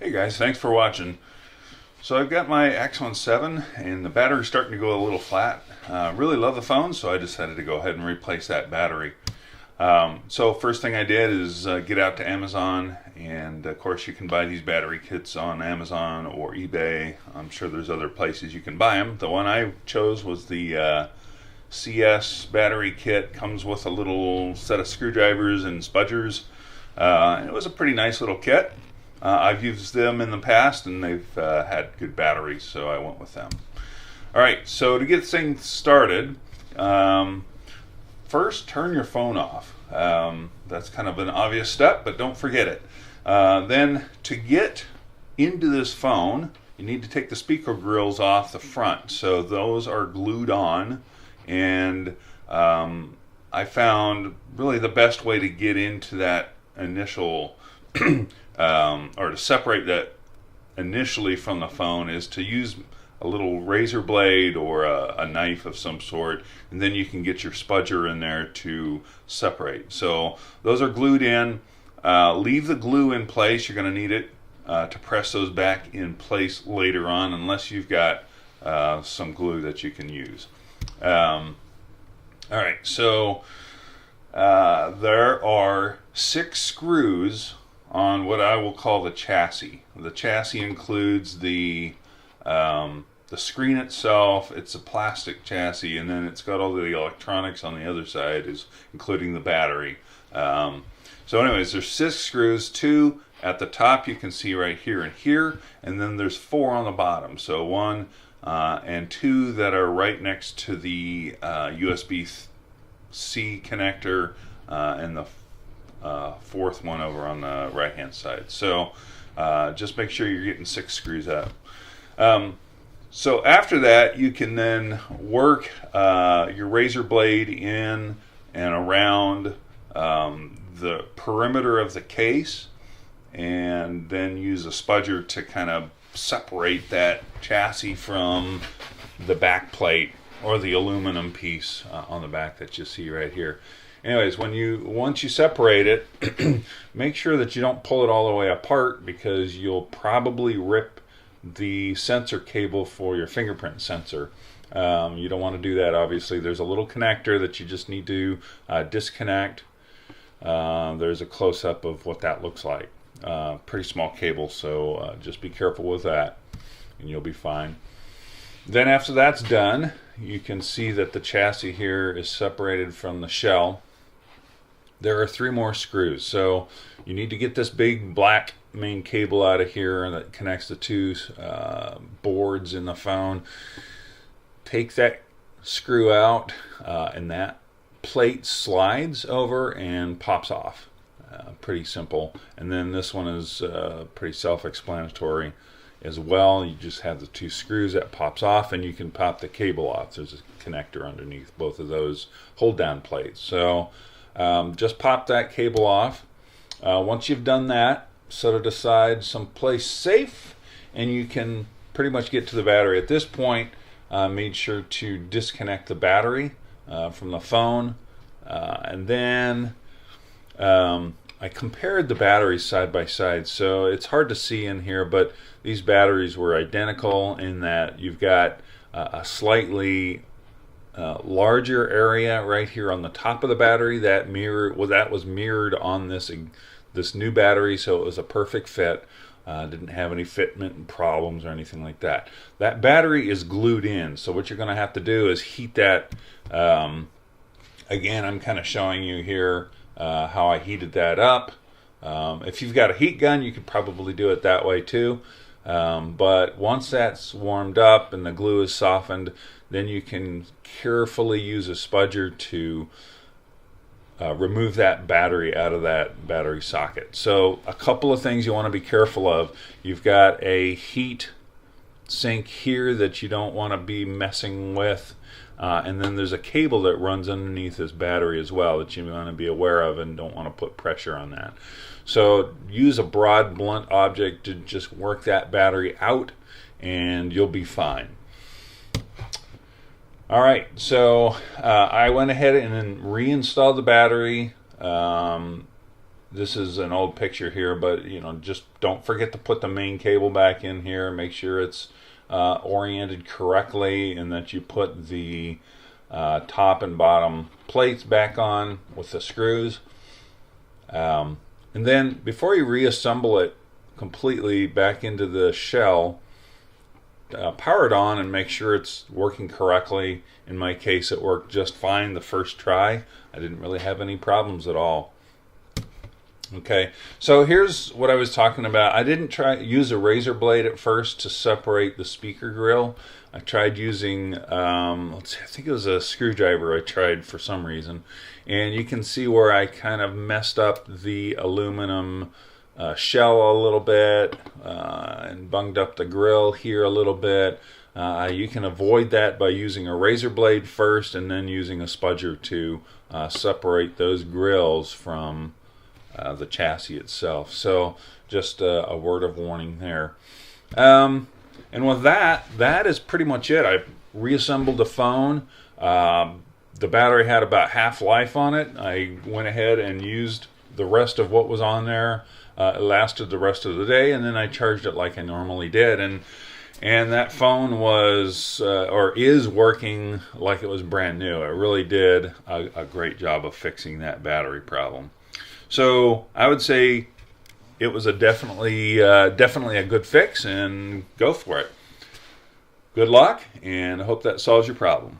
Hey guys, thanks for watching. So I've got my Axon 7 and the battery's starting to go a little flat. Really love the phone, so I decided to go ahead and replace that battery. So first thing I did is get out to Amazon, and of course you can buy these battery kits on Amazon or eBay. I'm sure there's other places you can buy them. The one I chose was the CS battery kit. Comes with a little set of screwdrivers and spudgers. And it was a pretty nice little kit. I've used them in the past and they've had good batteries, so I went with them. Alright, so to get things started, first turn your phone off. That's kind of an obvious step, but don't forget it. Then to get into this phone, you need to take the speaker grills off the front. So those are glued on, and I found really the best way to get into that initial or to separate that initially from the phone is to use a little razor blade or a knife of some sort, and then you can get your spudger in there to separate. So those are glued in. Leave the glue in place. You're going to need it to press those back in place later on, unless you've got some glue that you can use. Alright, so there are 6 screws on what I will call the chassis. The chassis includes the screen itself. It's a plastic chassis, and then it's got all the electronics on the other side, including the battery. So anyways, there's 6 screws, 2 at the top you can see right here and here, and then there's 4 on the bottom. So 1 and 2 that are right next to the USB-C connector, and the 4th one over on the right hand side. So just make sure you're getting 6 screws out. So after that, you can then work your razor blade in and around the perimeter of the case, and then use a spudger to kind of separate that chassis from the back plate or the aluminum piece on the back that you see right here. Anyways, once you separate it, make sure that you don't pull it all the way apart, because you'll probably rip the sensor cable for your fingerprint sensor. You don't want to do that, obviously. There's a little connector that you just need to disconnect. There's a close-up of what that looks like. Pretty small cable, so just be careful with that, and you'll be fine. Then after that's done, you can see that the chassis here is separated from the shell. There are 3 more screws, so you need to get this big black main cable out of here that connects the 2 boards in the phone. Take that screw out, and that plate slides over and pops off. Pretty simple. And then this one is pretty self-explanatory as well. You just have the 2 screws that pops off, and you can pop the cable off. There's a connector underneath both of those hold down plates. So just pop that cable off. Once you've done that, set it aside someplace safe, and you can pretty much get to the battery. At this point, made sure to disconnect the battery from the phone, and then I compared the batteries side by side. So it's hard to see in here, but these batteries were identical in that you've got a slightly larger area right here on the top of the battery that was mirrored on this new battery, so it was a perfect fit. Didn't have any fitment problems or anything like that. That battery is glued in, so what you're going to have to do is heat that. Again, I'm kind of showing you here how I heated that up. If you've got a heat gun, you could probably do it that way too. But once that's warmed up and the glue is softened, then you can carefully use a spudger to remove that battery out of that battery socket. So a couple of things you want to be careful of. You've got a heat sink here that you don't want to be messing with. And then there's a cable that runs underneath this battery as well that you want to be aware of and don't want to put pressure on that. So use a broad, blunt object to just work that battery out, and you'll be fine. Alright, so I went ahead and then reinstalled the battery. this is an old picture here, but just don't forget to put the main cable back in here. Make sure it's oriented correctly, and that you put the top and bottom plates back on with the screws. And then before you reassemble it completely back into the shell, power it on and make sure it's working correctly. In my case, it worked just fine the first try. I didn't really have any problems at all. Okay, so here's what I was talking about. I didn't use a razor blade at first to separate the speaker grill. I tried using, let's see, I think it was a screwdriver I tried for some reason. And you can see where I kind of messed up the aluminum shell a little bit and bunged up the grill here a little bit. You can avoid that by using a razor blade first and then using a spudger to separate those grills from the chassis itself. So just a word of warning there. And with that is pretty much it. I reassembled the phone. The battery had about half life on it. I went ahead and used the rest of what was on there. It lasted the rest of the day, and then I charged it like I normally did. And that phone was or is working like it was brand new. It really did a great job of fixing that battery problem. So I would say it was definitely a good fix, and go for it. Good luck, and I hope that solves your problem.